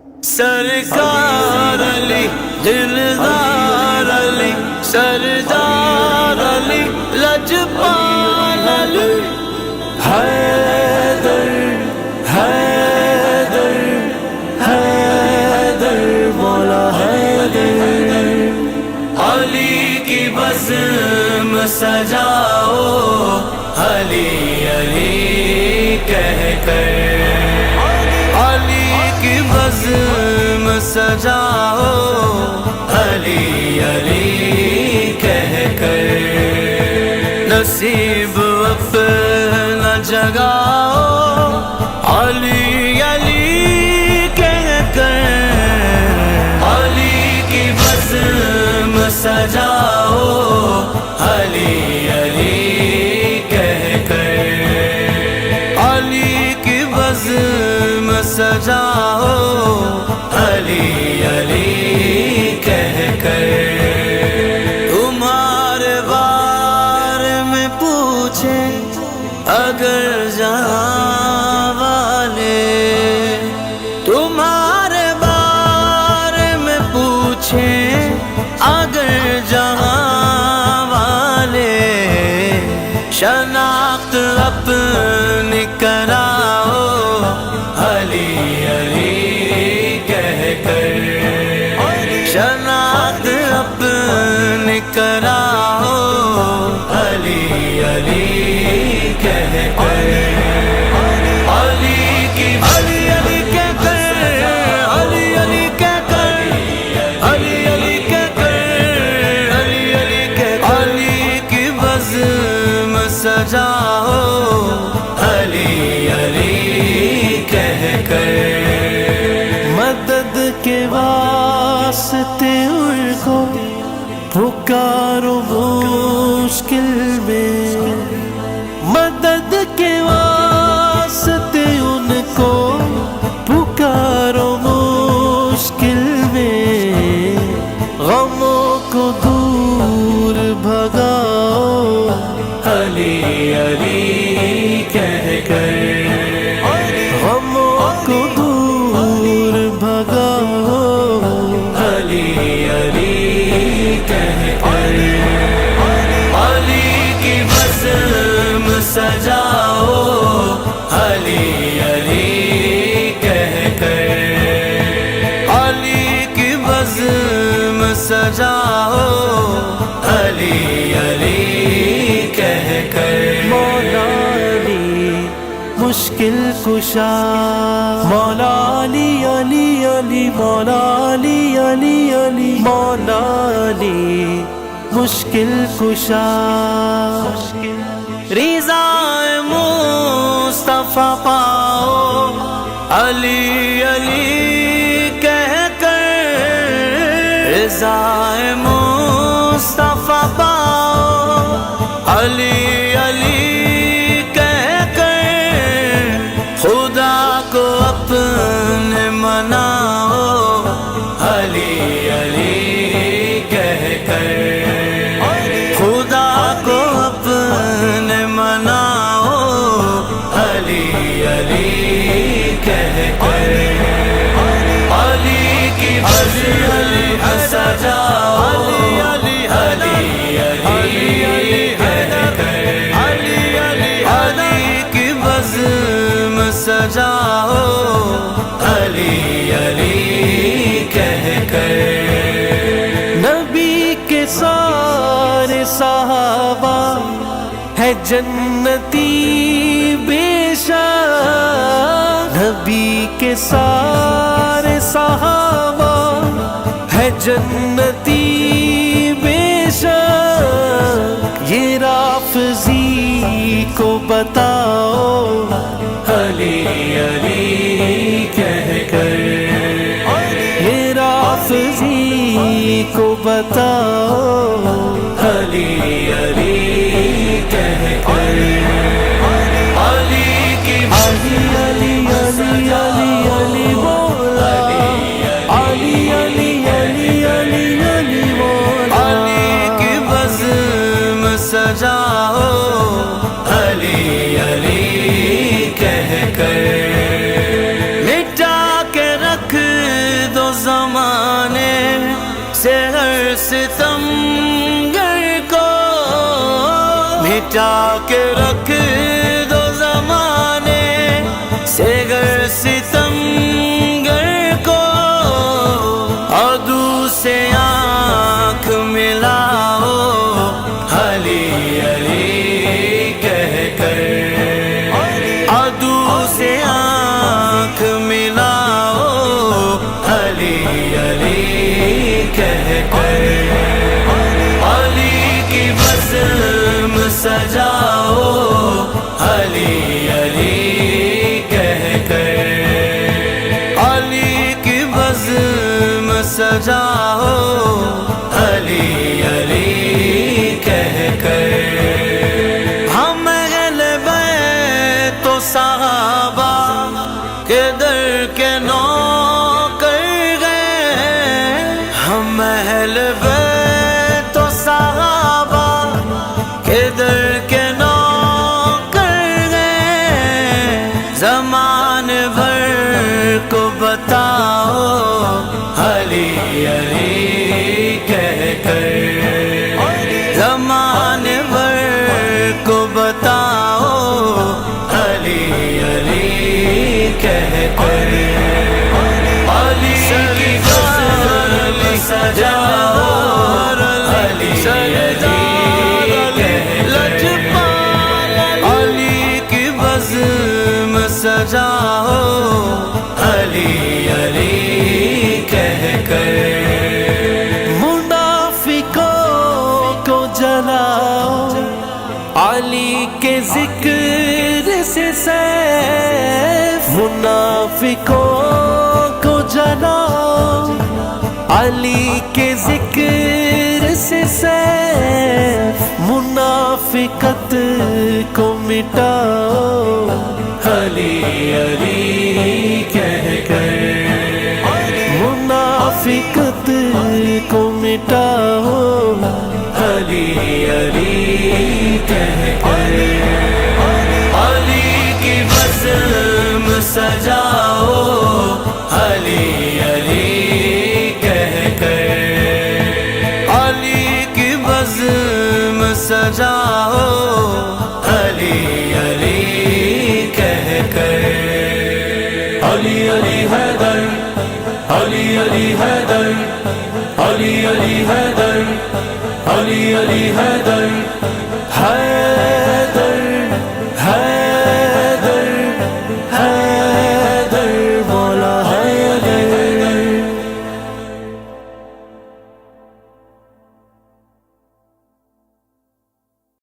سرکار علی دلدار علی سردار علی لجپال علی حیدر حیدر حیدر مولا حیدر علی کی بزم سجاؤ علی علی کہہ کر علی کی بزم سجاؤ علی علی کہہ کر نصیب اپنا جگاؤ علی علی کہہ کر علی کی بزم سجاؤ علی علی کہہ کر علی کی بزم سجاؤ علی علی کہہ کر تمہارے بارے میں پوچھے اگر جہاں والے تمہارے بارے میں پوچھے اگر جہاں والے شناخت اپنی کراؤ علی علی کہہ کر شناخت اپنی کراؤ علی علی کہہ کر علی کی علی علی کہہ کر علی علی کہہ کر علی علی کہہ کر علی علی کہہ کر علی کی بزم سجاؤ علی علی کہہ کر مدد کے واسطے ان کو پکارو مشکل میں مدد کے واسطے ان کو پکارو مشکل میں غموں کو دور بھگاؤ علی علی کہہ کر غموں کو دور بھگاؤ علی علی کہہ کر علی کی بزم سجاؤ علی علی کہہ کر علی کی بزم سجاؤ علی علی کہہ کر مولا علی مشکل کشا مولا علی علی علی مولا علی علی علی مولا علی مشکل کشا رضا مصطفیٰ پاؤ علی علی کہہ کر رضا مصطفیٰ پاؤ علی علی کہہ کر خدا کو اپنے مناؤ علی علی کہہ کر خدا کو اپنے مناؤ علی علی کہہ کر علی کی بزم سجاؤ علی علی علی علی کہہ کر علی علی علی کی بزم سجاؤ علی علی کہہ کر نبی کے سارے صحابہ ہے جنتی بے شک نبی کے سارے صحابہ ہے جنتی بے شک یہ رافضی کو بتاؤ علی علی کہہ کر یہ رافضی کو بتاؤ علی علی کہہ کر علی کی علی علی علی علی علی مولا علی علی علی علی علی مولا علی کی بزم سجاؤ علی علی کہہ کر مٹا کے رکھ سجاؤ علی علی کہہ کر۔ ہم اہل بیت تو صحابہ کے در کے نوکر گئے، ہم اہل بیت تو صحابہ کے در کے نوکر گئے، زمان بھر کو بتاؤ علی علی کہہ کر، زمان بھر کو بتاؤ علی علی کہہ کر۔ علی کی غزل سجاؤ علی علی کہہ کر، علی کی بزم سجاؤ علی علی کہہ کر۔ منافقوں کو جلاؤ علی کے ذکر سے سیف، منافقوں کو جلاؤ علی کے ذکر سے سیف، منافقت کو مٹاؤ علی علی کہہ کر، منافقت کو مٹاؤ علی علی کہہ کر۔ علی کی بزم سجاؤ علی علی کہہ کر، علی کی بزم سجاؤ علی علی کہہ کر۔ علی علی حیدر علی علی حیدر علی علی حیدر علی علی حیدر